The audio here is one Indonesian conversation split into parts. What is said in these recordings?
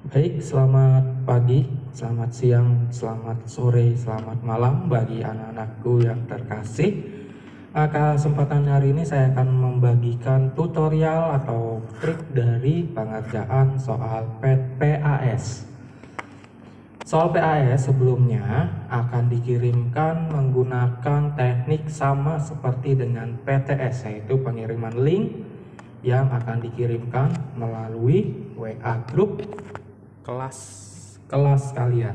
Baik, selamat pagi, selamat siang, selamat sore, selamat malam bagi anak-anakku yang terkasih. Kesempatan hari ini saya akan membagikan tutorial atau trik dari pengerjaan soal PAS. Soal PAS sebelumnya akan dikirimkan menggunakan teknik sama seperti dengan PTS, yaitu pengiriman link yang akan dikirimkan melalui WA grup kelas kalian.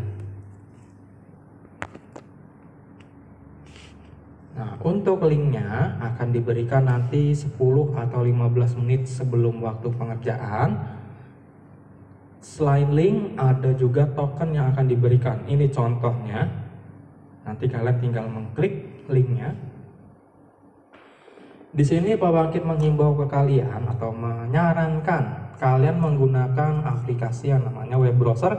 Nah, untuk linknya akan diberikan nanti 10 atau 15 menit sebelum waktu pengerjaan. Selain link, ada juga token yang akan diberikan. Ini contohnya. Nanti kalian tinggal mengklik linknya. Di sini Pak Bangkit menghimbau ke kalian atau menyarankan kalian menggunakan aplikasi yang namanya web browser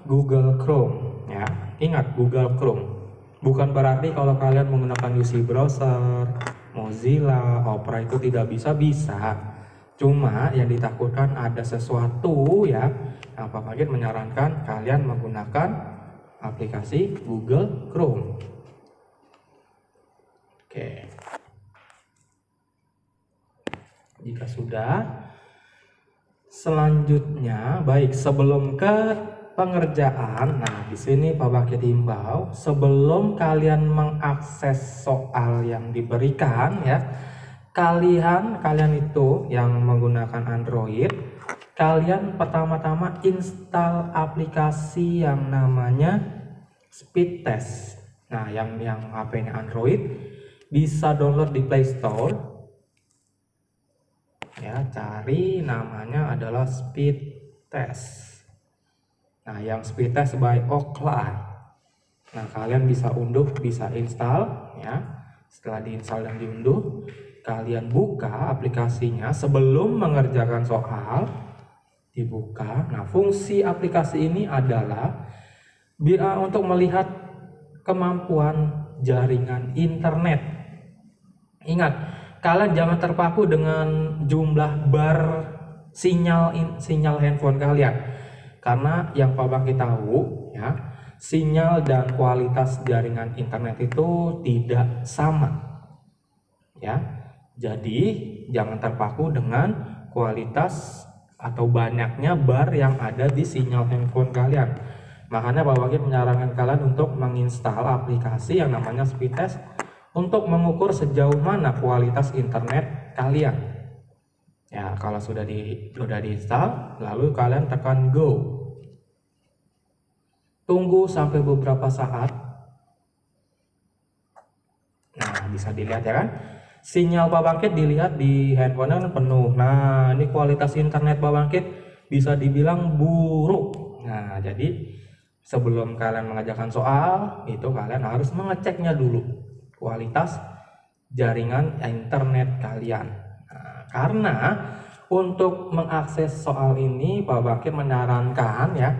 Google Chrome ya. Ingat, Google Chrome. Bukan berarti kalau kalian menggunakan UC browser, Mozilla, Opera itu tidak bisa. Cuma yang ditakutkan ada sesuatu ya. Pak Bangkit menyarankan kalian menggunakan aplikasi Google Chrome. Oke. Jika sudah, selanjutnya, baik sebelum ke pengerjaan, nah di sini Pak Bangkit himbau sebelum kalian mengakses soal yang diberikan ya, kalian itu yang menggunakan Android, kalian pertama-tama install aplikasi yang namanya Speed Test. Nah, yang HP-nya Android bisa download di Play Store. Ya, cari namanya adalah Speed Test. Nah, yang Speed Test by Ookla. Nah, kalian bisa unduh, bisa install ya. Setelah diinstal dan diunduh, kalian buka aplikasinya sebelum mengerjakan soal. Dibuka. Nah, fungsi aplikasi ini adalah untuk melihat kemampuan jaringan internet. Ingat, kalian jangan terpaku dengan jumlah bar sinyal handphone kalian, karena yang Pak Bangkit tahu ya, sinyal dan kualitas jaringan internet itu tidak sama ya. Jadi jangan terpaku dengan kualitas atau banyaknya bar yang ada di sinyal handphone kalian. Makanya Pak Bangkit menyarankan kalian untuk menginstal aplikasi yang namanya Speed Test untuk mengukur sejauh mana kualitas internet kalian. Ya, kalau sudah diinstal, lalu kalian tekan go. Tunggu sampai beberapa saat. Nah, bisa dilihat ya kan? Sinyal Pak Bangkit dilihat di handphone kan penuh. Nah, ini kualitas internet Pak Bangkit bisa dibilang buruk. Nah, jadi sebelum kalian mengerjakan soal, itu kalian harus mengeceknya dulu kualitas jaringan internet kalian. Nah, karena untuk mengakses soal ini Pak Bangkit menyarankan ya,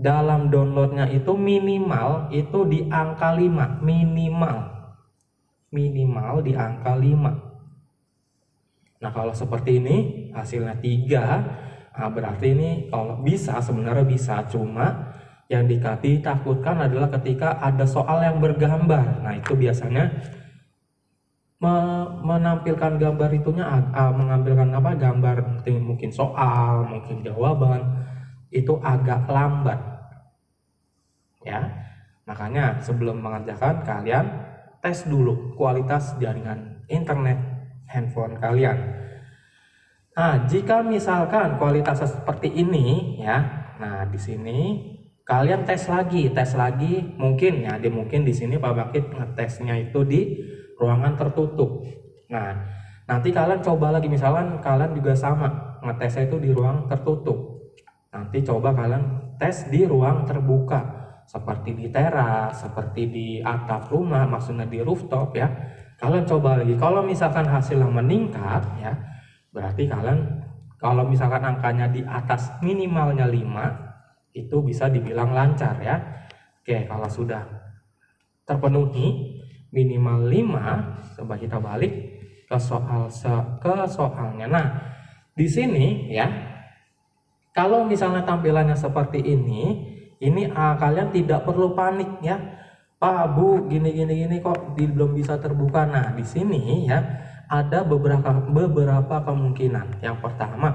dalam downloadnya itu minimal itu di angka 5, minimal di angka 5. Nah, kalau seperti ini hasilnya 3, nah berarti ini kalau bisa, sebenarnya bisa, cuma yang ditakutkan adalah ketika ada soal yang bergambar. Nah, itu biasanya menampilkan gambar itunya mengambilkan gambar mungkin soal, mungkin jawaban itu agak lambat ya. Makanya sebelum mengerjakan kalian tes dulu kualitas jaringan internet handphone kalian. Nah, jika misalkan kualitasnya seperti ini ya, nah di sini kalian tes lagi mungkin ya, mungkin di sini Pak Bangkit ngetesnya itu di ruangan tertutup. Nah, nanti kalian coba lagi, misalkan kalian juga sama ngetesnya itu di ruang tertutup. Nanti coba kalian tes di ruang terbuka, seperti di teras, seperti di atap rumah, maksudnya di rooftop ya. Kalian coba lagi. Kalau misalkan hasilnya meningkat ya, berarti kalian kalau misalkan angkanya di atas minimalnya 5, itu bisa dibilang lancar ya. Oke, kalau sudah terpenuhi minimal 5, coba kita balik ke soalnya. Nah, di sini ya, Kalau misalnya tampilannya seperti ini kalian tidak perlu panik ya. Pak, Bu, gini kok belum bisa terbuka. Nah, di sini ya ada beberapa kemungkinan. Yang pertama,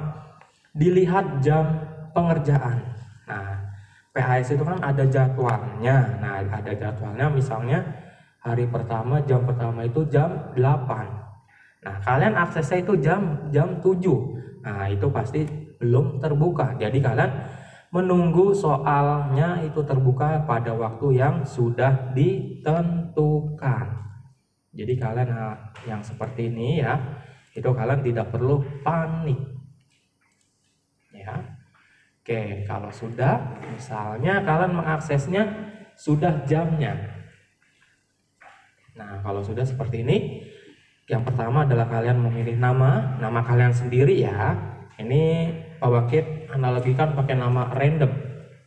dilihat jam pengerjaan. Nah, PAS itu kan ada jadwalnya. Nah, ada jadwalnya misalnya hari pertama, jam pertama itu jam 8. Nah, kalian aksesnya itu jam 7. Nah, itu pasti belum terbuka. Jadi kalian menunggu soalnya itu terbuka pada waktu yang sudah ditentukan. Jadi kalian yang seperti ini ya, itu kalian tidak perlu panik. Ya. Oke, kalau sudah, misalnya kalian mengaksesnya sudah jamnya. Nah, kalau sudah seperti ini, yang pertama adalah kalian memilih nama kalian sendiri ya. Ini Pak Bakit analogikan pakai nama random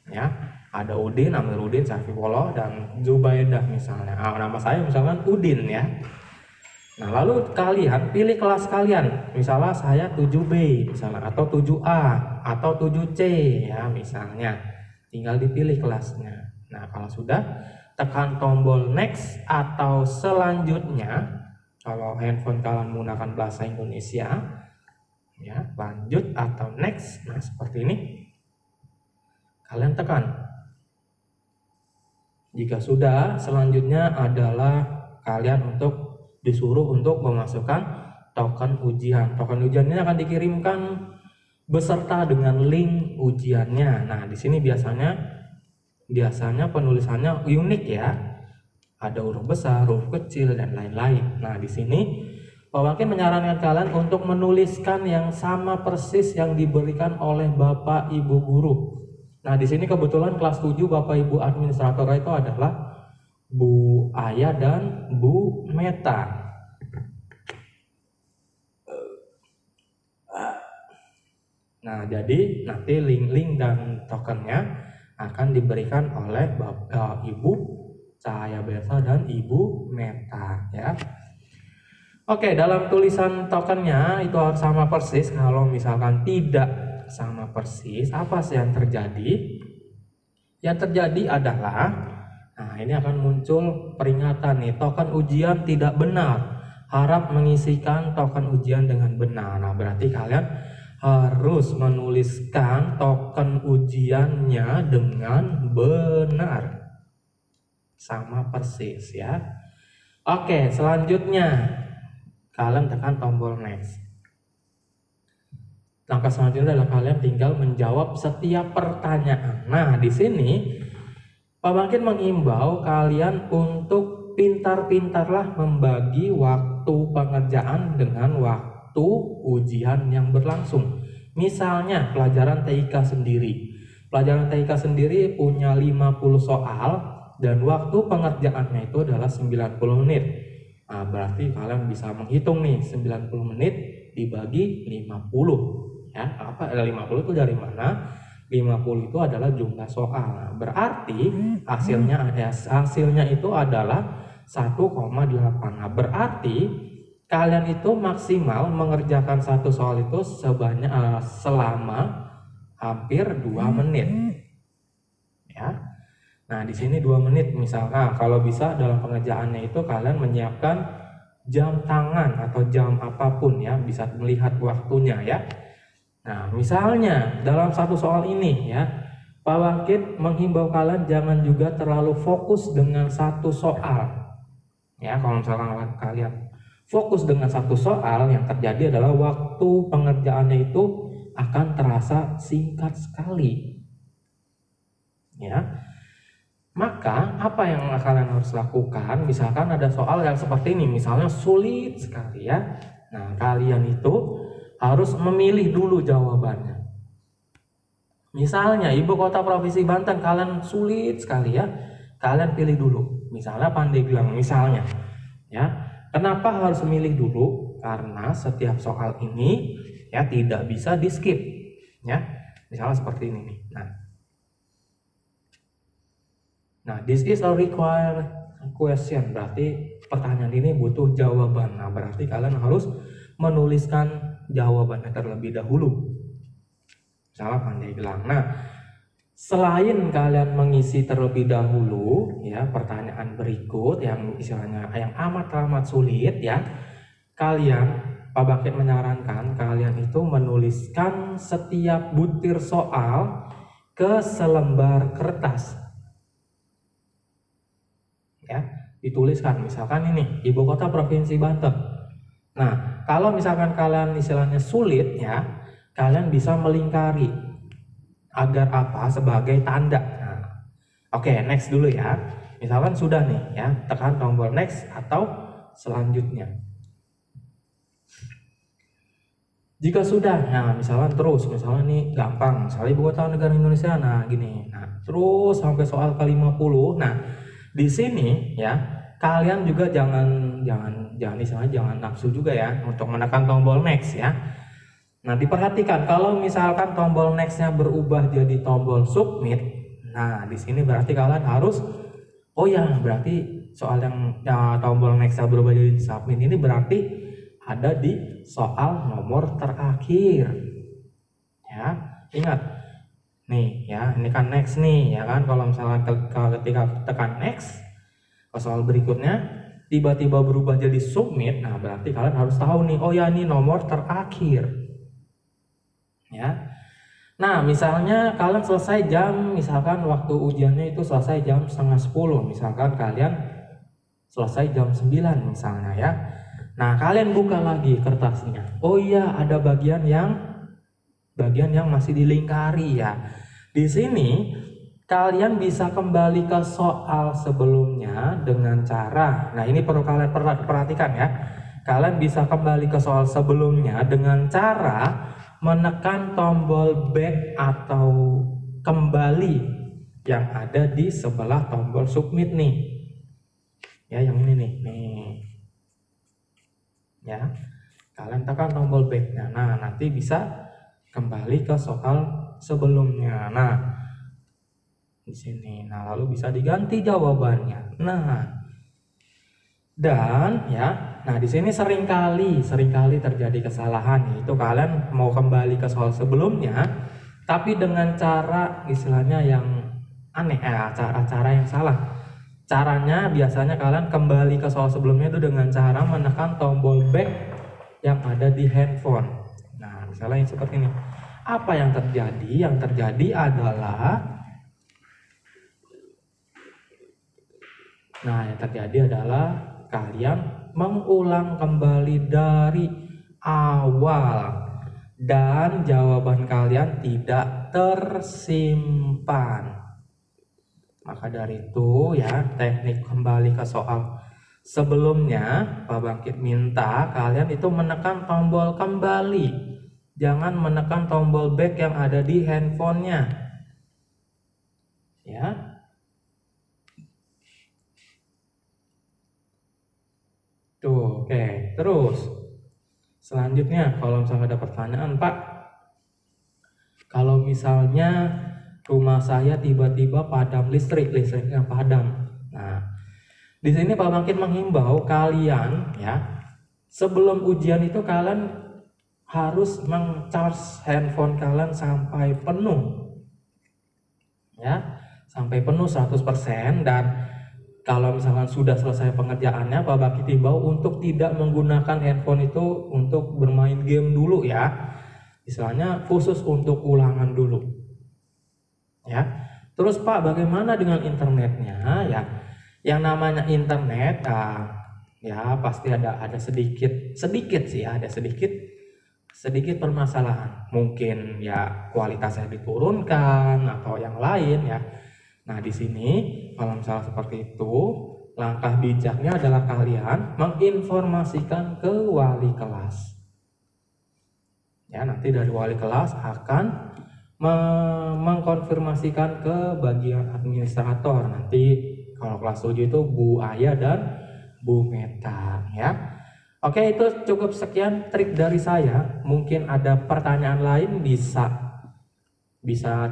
ya. Ada Udin, Amiruddin, Syafifullah, dan Zubaidah misalnya. Nama saya misalkan Udin ya. Nah, lalu kalian pilih kelas kalian. Misalnya saya 7B misalnya, atau 7A atau 7C ya misalnya. Tinggal dipilih kelasnya. Nah, kalau sudah, tekan tombol next atau selanjutnya. Kalau handphone kalian menggunakan bahasa Indonesia ya, lanjut atau next. Nah, seperti ini kalian tekan. Jika sudah, selanjutnya adalah kalian disuruh untuk memasukkan token ujian. Token ujian ini akan dikirimkan beserta dengan link ujiannya. Nah, di sini biasanya penulisannya unik ya. Ada huruf besar, huruf kecil, dan lain-lain. Nah, di sini Pak Wakil menyarankan kalian untuk menuliskan yang sama persis yang diberikan oleh Bapak Ibu guru. Nah, di sini kebetulan kelas 7 Bapak Ibu administrator itu adalah Bu Aya dan Bu Meta. Nah, jadi nanti link-link dan tokennya akan diberikan oleh Ibu Cahaya Bersa dan Ibu Meta ya. Oke, dalam tulisan tokennya itu harus sama persis. Kalau misalkan tidak sama persis, apa sih yang terjadi? Yang terjadi adalah, nah ini akan muncul peringatan nih, token ujian tidak benar. Harap mengisikan token ujian dengan benar. Nah, berarti kalian harus menuliskan token ujiannya dengan benar. Sama persis ya. Oke, selanjutnya kalian tekan tombol next. Langkah selanjutnya adalah kalian tinggal menjawab setiap pertanyaan. Nah, di sini Pak Bangkit mengimbau kalian untuk pintar-pintarlah membagi waktu pengerjaan dengan waktu ujian yang berlangsung. Misalnya pelajaran TIK sendiri. Pelajaran TIK sendiri punya 50 soal dan waktu pengerjaannya itu adalah 90 menit. Nah, berarti kalian bisa menghitung nih 90 menit dibagi 50 ya. Apa 50 itu dari mana? 50 itu adalah jumlah soal. Nah, berarti hasilnya itu adalah 1,8. Nah, berarti kalian itu maksimal mengerjakan satu soal itu selama hampir 2 menit. Ya. Nah, di sini 2 menit misalnya. Kalau bisa dalam pengerjaannya itu kalian menyiapkan jam tangan atau jam apapun ya, bisa melihat waktunya ya. Nah, misalnya dalam satu soal ini ya, Pak Bangkit menghimbau kalian jangan juga terlalu fokus dengan satu soal. Ya, kalau misalkan kalian fokus dengan satu soal, yang terjadi adalah waktu pengerjaannya itu akan terasa singkat sekali. Ya. Maka apa yang kalian harus lakukan? Misalkan ada soal yang seperti ini, misalnya sulit sekali ya. Nah, kalian itu harus memilih dulu jawabannya. Misalnya ibu kota provinsi Banten, kalian sulit sekali ya. Kalian pilih dulu. Misalnya Pandeglang misalnya. Ya. Kenapa harus memilih dulu? Karena setiap soal ini ya tidak bisa di-skip. Ya. Misalnya seperti ini nih. Nah, this is a required question. Berarti pertanyaan ini butuh jawaban. Nah, berarti kalian harus menuliskan jawabannya terlebih dahulu. Misalnya Pandeglang. Nah, selain kalian mengisi terlebih dahulu ya pertanyaan berikut yang istilahnya yang amat sulit ya, Pak Bakit menyarankan kalian itu menuliskan setiap butir soal ke selembar kertas. Ya, dituliskan misalkan ini ibu kota provinsi Banten. Nah, kalau misalkan kalian istilahnya sulit ya, kalian bisa melingkari agar apa sebagai tanda. Nah, oke, next dulu ya. Misalkan sudah nih ya, tekan tombol next atau selanjutnya. Jika sudah, nah misalkan terus, misalnya nih gampang, misalnya ibu kota negara Indonesia, nah gini, nah terus sampai soal ke-50. Nah, di sini ya kalian juga jangan istilahnya jangan nafsu juga ya untuk menekan tombol next ya. Nah, diperhatikan kalau misalkan tombol next-nya berubah jadi tombol submit, nah di sini berarti kalian harus berarti soal yang tombol next-nya berubah jadi submit ini berarti ada di soal nomor terakhir. Ya, ingat. Nih ya, ini kan next nih ya kan. Kalau misalkan ketika tekan next ke soal berikutnya tiba-tiba berubah jadi submit, nah berarti kalian harus tahu nih, ini nomor terakhir. Ya. Nah, misalnya kalian selesai misalkan waktu ujiannya itu selesai jam 9:30, misalkan kalian selesai jam 9 misalnya ya. Nah, kalian buka lagi kertasnya. Ada bagian yang masih dilingkari ya. Di sini kalian bisa kembali ke soal sebelumnya dengan cara, nah ini perlu kalian perhatikan ya. Kalian bisa kembali ke soal sebelumnya dengan cara menekan tombol back atau kembali yang ada di sebelah tombol submit nih. Ya, yang ini nih. Ya, kalian tekan tombol back-nya. Nah, nanti bisa kembali ke soal sebelumnya. Nah, di sini. Nah, lalu bisa diganti jawabannya. Nah, dan ya, di sini seringkali terjadi kesalahan, yaitu kalian mau kembali ke soal sebelumnya, tapi dengan cara istilahnya yang aneh, cara yang salah. Caranya biasanya kalian kembali ke soal sebelumnya itu dengan cara menekan tombol back yang ada di handphone. Nah, misalnya yang seperti ini. Apa yang terjadi? Yang terjadi adalah kalian mengulang kembali dari awal dan jawaban kalian tidak tersimpan. Maka dari itu ya, teknik kembali ke soal sebelumnya, Pak Bangkit minta kalian itu menekan tombol kembali, jangan menekan tombol back yang ada di handphonenya. Ya. Tuh, oke. Terus selanjutnya, kalau misalnya ada pertanyaan, Pak, kalau misalnya rumah saya tiba-tiba padam listriknya padam. Nah, di sini Pak Bangkit menghimbau kalian ya, sebelum ujian itu kalian harus meng-charge handphone kalian sampai penuh. Ya, sampai penuh 100%, dan kalau misalkan sudah selesai pengerjaannya, Pak Bangkit himbau untuk tidak menggunakan handphone itu untuk bermain game dulu ya. Istilahnya khusus untuk ulangan dulu. Ya, terus Pak, bagaimana dengan internetnya? Ya, yang namanya internet, ya pasti ada sedikit permasalahan. Mungkin ya kualitasnya diturunkan atau yang lain ya. Nah, di sini kalau misalnya seperti itu, langkah bijaknya adalah kalian menginformasikan ke wali kelas. Ya, nanti dari wali kelas akan mengkonfirmasikan ke bagian administrator. Nanti kalau kelas 7 itu Bu Aya dan Bu Meta ya. Oke, itu cukup sekian trik dari saya. Mungkin ada pertanyaan lain bisa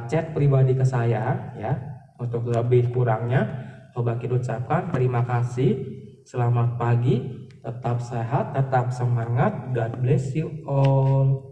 chat pribadi ke saya ya. Untuk lebih kurangnya Pak Bangkit ucapkan terima kasih. Selamat pagi, tetap sehat, tetap semangat. God bless you all.